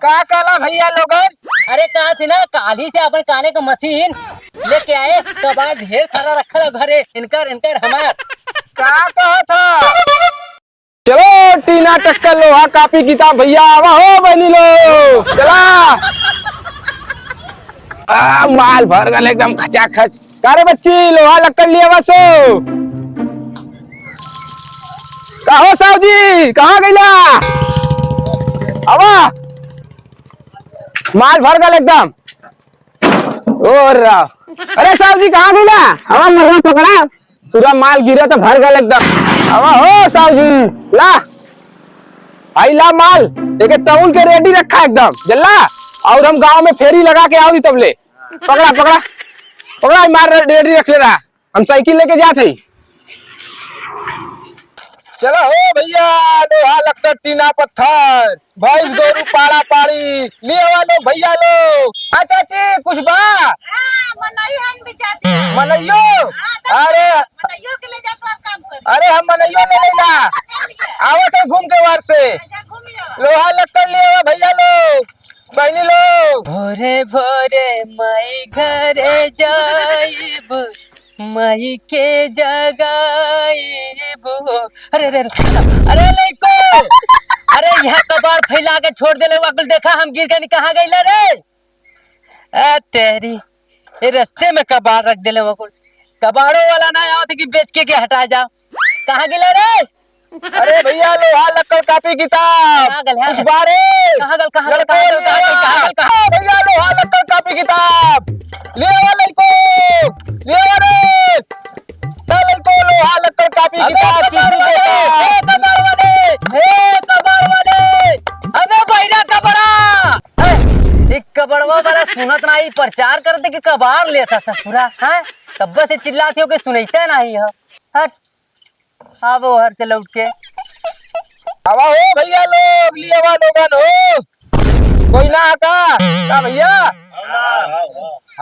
का काला भैया लोगन? अरे कहा थी ना काली से अपन काने का मशीन लेके आए कबाड़ ढेर सारा रखल है घरे इनकर इनकर हमार का कहा था? चलो टीना टक्कर लोहा कापी किताब भैया आवा हो बनी लो चला। माल भर गल एकदम खचाखच। कारे बच्ची लोहा लक्कड़ लिया बसो। कहो साहब जी कहाँ गईला? आवा माल भर गल एकदम। और अरे साहब जी कहाँ गईला? आवा मरना पकड़ा पूरा माल गिरा तो भर गल एकदम। आवा हो साहब जी ला आई ला माल एक तौल के रेडी रखा एकदम जल्ला। और हम गांव में फेरी लगा के आओ दी तबले। पकड़ा पकड़ा पकड़ा मार रेडी रख ले रहा। हम साइकिल लेके जाते ही। चलो हो भैया लोहा लक्कड़ टीना पत्थर भैंस गोरू पाड़ा पाड़ी लिए वालो भैया लो। अच्छा चाची कुछ बा? मनइयो अरे अरे हम मनइयो ले लेला आवत है घूम के वार से। लोहा लक्कड़ लिए भैया लो बहनी लो। भोरे भोरे माई घरे जाइब माई के जगाइब। अरे अरे अरे लइको अरे यहाँ कबाड़ फैला के छोड़ देले वकुल देखा हम गिर के कहाँ गइला रे? आ तेरी ये रास्ते में कबाड़ रख देले वकुल कबाड़ों वाला ना आवत कि बेच के हटा जाओ। कहाँ गिला रे? अरे भैया लोहा लक्कड़ कापी किताब कहाँ गल है? कुछ बारे कहाँ गल भैया लोहा लक्कड़ कापी किताब ले वाले को ले वाले को लोहा लक्कड़ कापी किताब कबाड़ वाले अबे बहिरा कबड़ा एक कबड़वा बड़ा सुनत नहीं प्रचार करते कि कबाड़ लेता ससुरा है तब से चिल्लाते हो कि सुनैते नहीं है। हट अब हर से लौट के आवा हो भैया लोग लिए वा लोगन हो कोई ना का भैया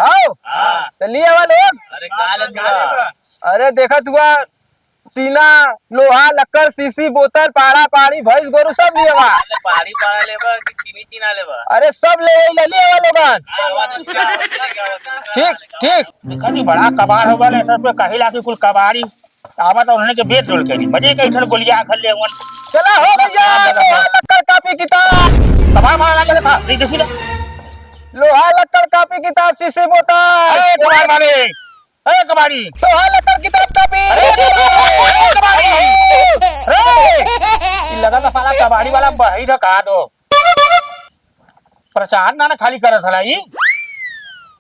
आओ तो लिए वा लोग। अरे देखा तुआ टीना लोहा लक्कड़ सीसी बोतल पाड़ा पाड़ी भैंस गोरू सब लिए वा। पाड़ी पाड़ा लेबा कि चीनी चीना लेबा? अरे सब ले लिए वा लोगन। ठीक ठीक देखा जी बड़ा कबाड़ हो गए सब पे कहिला कि कुल कबाड़ी आवा तो उन्होंने के बेच डोल के नहीं बजे के इठन गोलियां खल ले वन। चला हो भैया लोहा लक्कड़ कापी किताब कबाड़ मारा लगे था देखी ना लोहा लक्कड़ कापी किताब सीसी बोतल। ए कबाड़ वाले ए कबाड़ी लोहा लक्कड़ किताब कापी कबाड़ी रे लगा का साला कबाड़ी वाला बही ढका दो प्रचार ना खाली करत हला ई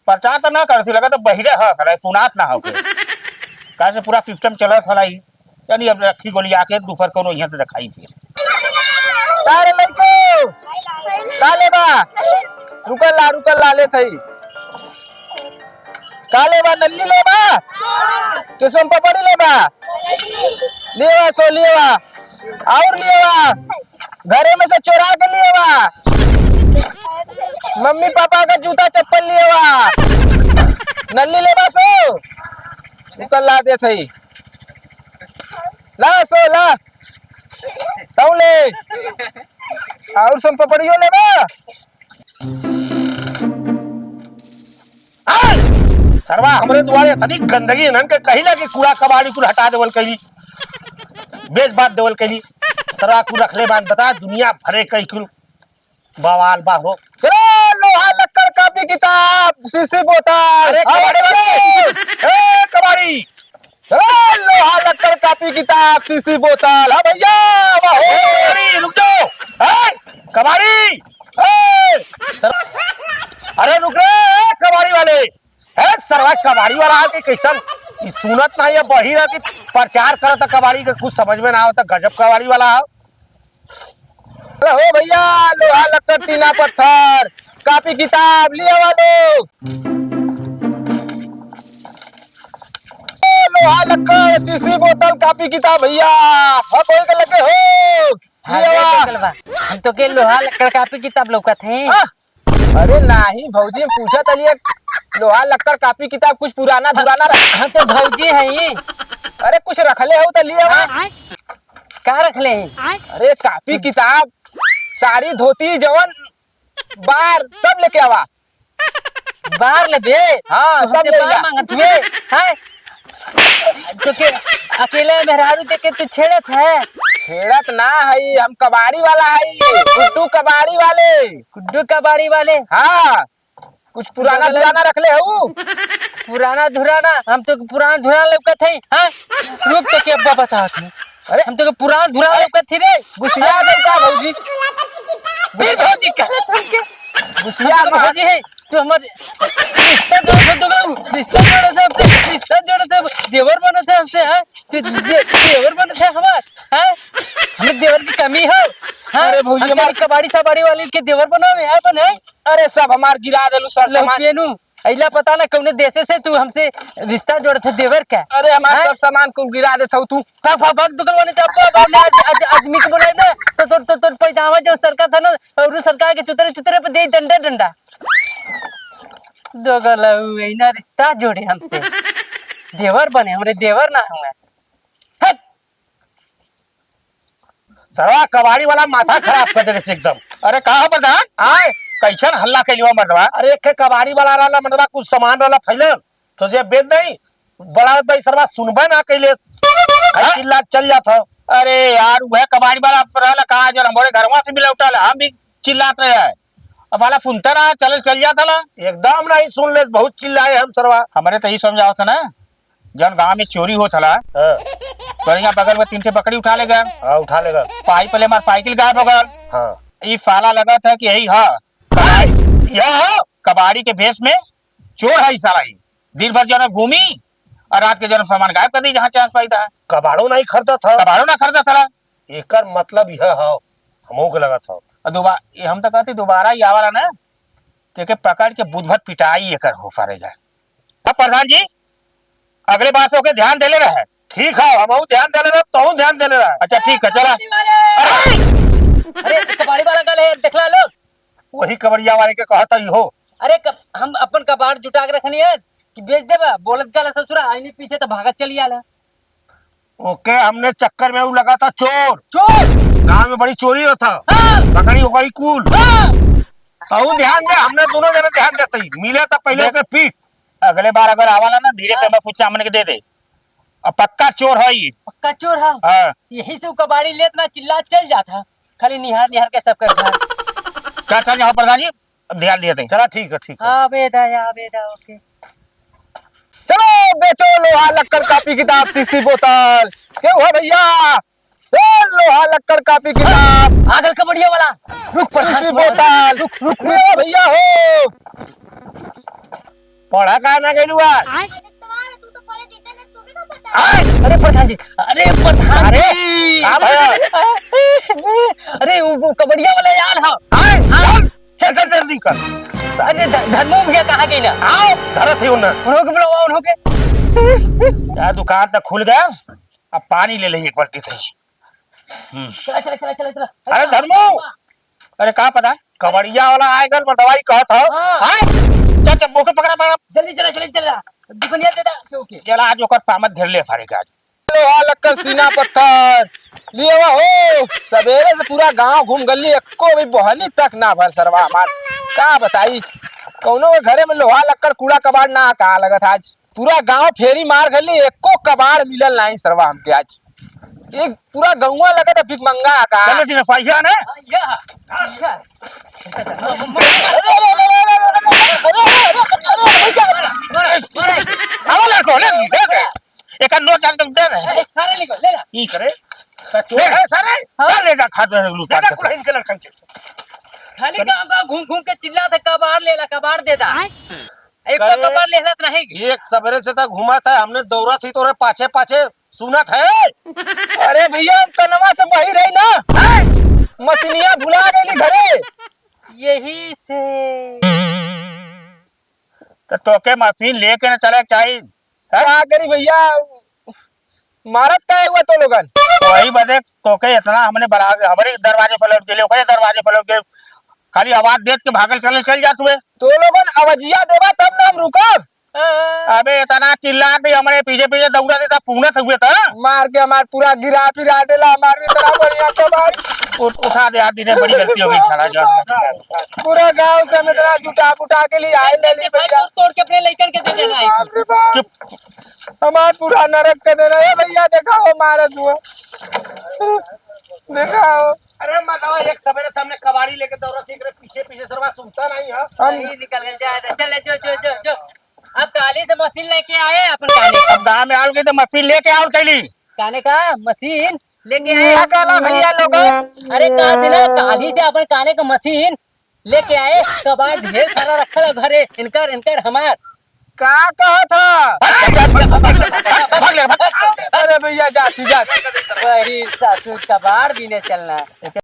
प्रचार तो ना करत लगा तो बहिरे ह हला सुनात ना हो के कैसे पूरा सिस्टम चलत हला ई यानी अब रखी गोलियां के दोपहर कोनो यहां से दिखाई फिर तारे लइको काले बा रुकल ला ले थई काले बा नल्ली ले बा किसम पपड़ी ले बा लेवा सो लेवा और लेवा घरे में से चोरा के लेवा मम्मी पापा का जूता चप्पल लेवा नल्ली ले बा सो रुकल ला दे थई ला सो ला ताऊ ले और सम पपड़ियो ले बा। सरवा हमरे द्वारे तनी गंदगी नन के कहिला कि कूड़ा कबाड़ी कुल हटा देवल कही बेच बात देवल कही सरवा कुल रखले बात बता दुनिया भरे कई कुल बवाल बा हो। चलो लोहा लक्कड़ कापी किताब सीसी बोतल। अरे कबाड़ी चलो लोहा लक्कड़ कापी किताब सीसी बोतल। हाँ भैया कबाड़ी रुक जाओ कबाड़ी अरे रुक रे कबाड़ी वाले है सरवा कबाड़ी वाला आके कैसन सुनत नहीं है बही रहा कि प्रचार करता कबाड़ी के कुछ समझ में ना आता गजब कबाड़ी वाला है। हो भैया लोहा लक्कड़ टीना पत्थर कापी किताब लिए वालो लोहा लक्कड़ सीसी बोतल कापी किताब भैया हाँ कोई के लगे हो हम तो के लोहा लक्कड़ कापी किताब लौकत है। अरे नहीं भौजी पूछा तलिए लोहा लक्कड़ कापी किताब कुछ पुराना दुराना हाँ तो भौजी है ये। अरे कुछ रखले हो तो लिए का रख ले? अरे कापी किताब साड़ी धोती जवन बार सब लेके आवा। बाहर ले बे। हाँ, तो सब हमसे ले बाहर जा। मांगत हुए हैं। तो के अकेले मेहरारू देख के तू छेड़त है। छेड़त ना है, हम कबाड़ी वाला है, गुड्डू कबाड़ी वाले। गुड्डू कबाड़ी वाले। हाँ, कुछ पुराना दुराना रख ले हूँ। पुराना धुराना हम तो पुराना धुराना लौकत है। हाँ रुक तो के अब्बा बता थी। अरे हम तो पुराना धुराना लौकत थी रे। गुस्सिया दे का भौजी, फिर भौजी कहत हमके गुस्सिया तो भौजी है तो हमर रिश्ता जोड़ दो रिश्ता जोड़ो थे हमसे रिश्ता जोड़ो थे देवर बनो थे हमसे। हाँ देवर बनो थे हमार। हाँ हमें देवर की कमी है। हाँ अरे भौजी, हम तेरी कबाड़ी सबाड़ी वाले के देवर बनावे है अपन है। अरे सब हमार गिरा देलू सर सामान। लौकियनु ऐला पता ना कौने देशे से तू हमसे रिश्ता जोड़े थे देवर का। अरे हमार हाँ? सब सामान को गिरा देता हूँ तू। भाग दुकान तो अब्बा आदमी को बुलाए ना तो पैदावा जो सरकार था ना और उस सरकार के चुतरे चुतरे पे दे डंडा डंडा दोगलऊ ऐना रिश्ता जोड़े हमसे देवर बने हमरे देवर ना हुए। हट सरवा कबाड़ी वाला माथा खराब कर देने से एकदम। अरे कहा प्रधान, आए कैसन हल्ला कैलियो मर्दवा। अरे एक कबाड़ी वाला रहला मतलब कुछ सामान रहला फैलल तो जे बेच नहीं बड़ा भाई सरवा सुनबे ना कैले चिल्ला चल जाता। अरे यार वह कबाड़ी वाला रहला कहा जो हमारे घरवा से भी लौटल, हम भी चिल्लात रहे हैं। अब वाला सुनता रहा, चल जाता ला। एकदम नहीं सुन ले, बहुत चिल्लाए हम सरवा। हमारे तो यही समझाओ था ना, जब गांव में चोरी होता ला हाँ, तो यहाँ बगल में 3 बकरी उठा ले गए। हाँ उठा लेगा। पाई पहले हमारा साइकिल गायब हो गया। हाँ ये साला लगा था कि यही हाँ यह कबाड़ी के भेष में चोर है। साला ही दिन भर जो घूमी और रात के जो सामान गायब कर दी जहाँ चांस पाई था। कबाड़ो नहीं खरीदा था। कबाड़ो ना खरीदा साला। एकर मतलब यह है हमो के लगा था। और दोबारा हम तो कहते दोबारा ही आवाला ना तो पकड़ के बुधभर पिटाई एकर हो पारेगा। अब प्रधान जी अगले बार से होके ध्यान देले रहे। ठीक है, हम ध्यान देले रहे तो ध्यान देले रहे। अच्छा ठीक है चला। अरे कबाड़ी वाला गल है देखला लोग। वही कबड़िया वाले के कहता ही हो। अरे हम अपन कबाड़ जुटा के रखनी है कि बेच देबा बोलत गला ससुरा आईने पीछे तो भागत चली आला। ओके हमने चक्कर में वो लगा था चोर। चोर गांव में बड़ी चोरी होता, हाँ पकड़ी हो गई कूल। हाँ तो ध्यान दे, हमने दोनों जने ध्यान देते ही मिले तो पहले के पीठ। अगले बार अगर आवाला ना धीरे से मैं पूछा हमने के दे दे। अब पक्का चोर है ये। पक्का चोर है। हाँ यही से वो कबाड़ी लेत ना चिल्ला चल जाता खाली निहार निहार के सब कर घर। क्या था यहाँ प्रधान जी ध्यान दिए थे। चला ठीक है ठीक है। हाँ बेदा ओके। चलो बेचो लोहा लक्कड़ कापी किताब शीशी बोतल क्यों है भैया। लोहा लक्कड़ कापी किताब आगल कबड़िया वाला रुक पर शीशी बोतल रुक रुक भैया हो। पढ़ा कहा ना गई हुआ। तू तो पढ़े देते ना तुम्हें क्या पता। अरे प्रधान जी अरे प्रधान अरे जी कहाँ भैया? अरे वो कबड़िया वाला यार है। चल चल चल जल्दी कर। अरे धर्मो भैया कहाँ गई ना। आओ धरत ही उन्हें। उन्हों के बुलाओ उन्हों के। यार दुकान तक खुल गया। अब पानी ले ले एक बाल्टी थी। चला अरे धर्मो अरे कहाँ पता कबड़िया वाला आएगा पर दवाई कहता हाँ चल बोके पकड़ा जल्दी चला दुकानिया दे दा ओके। चला आज ओकर सामत घेर ले फारे आज। लोहा लक्कड़ सीना पत्थर लिए हुआ हो। सवेरे से पूरा गांव घूम गली एको भी बहनी तक ना भर सरवा हमार का बताई। कौनो के घरे में लोहा लक्कड़ कूड़ा कबाड़ ना कहा लगत आज। पूरा गांव फेरी मार गली एको कबाड़ मिलल नहीं सरवा हमके आज। एक पूरा गौवा लगत भिकमंगा का। चलो दिन फाइया ना एक नोट डाल दे दे सारे लिखो ले ला। ई करे चोर है सारे। हाँ ले जा खा लूटा दादा कुल इनके लड़कन के खाली गांव घूम के चिल्ला था कबाड़ ले ला कबाड़ दे दा। एक करे- कबाड़ लेना रहेगी। एक सवेरे से तक घुमा था हमने दौरा थी तोरे पाछे पाछे सुना था। अरे भैया हम कनवा से बही रही ना मशीनिया भुला गई घरे। यही से तो तोके मशीन लेके ना चले चाहिए। क्या करी भैया मारत का हुआ तो लोगन। वही बदे तोके इतना हमने बड़ा हमारे दरवाजे पर लौट गेले ओकरे दरवाजे पर लौट गेले खाली आवाज देख के भागल चल जा तुए। तो लोगन आवाजिया देवा तब ना हम रुकब। अबे इतना चिल्ला के हमारे पीछे पीछे दौड़ा देता पूनत हुए था। मार के हमार पूरा गिरा फिरा देला हमार भी तरह बढ़िया कबाड़ी। उठा दे आदि ने बड़ी गलती हो गई साला जो पूरा गांव से हम इतना जुटा पुटा के लिए आए ले ली भाई भैया। तोड़ के अपने लइकन के दे देना है बाप रे बाप, चुप हमार पूरा नरक कर देना है भैया। देखा वो मारत हुआ, देखा हो। अरे बताओ एक सवेरे सामने कबाड़ी लेके दौड़ा सीख रहे पीछे पीछे सरवा सुनता नहीं है नहीं निकल गया जा चल जो जो जो जो अब काली से मशीन लेके आए अपन काने का अब गाँव में आओ गई तो मशीन लेके आओ कैली काने का मशीन लेके आए क्या कहला भैया लोग? अरे कहा थे ना काली से अपन काने का मशीन लेके आए कबाड़ ढेर सारा रखल है घरे इनकर इनकर हमार क्या कहा था? भाग ले भाग। अरे भैया जाती जाती वही सासू कबाड़ भी नहीं चलना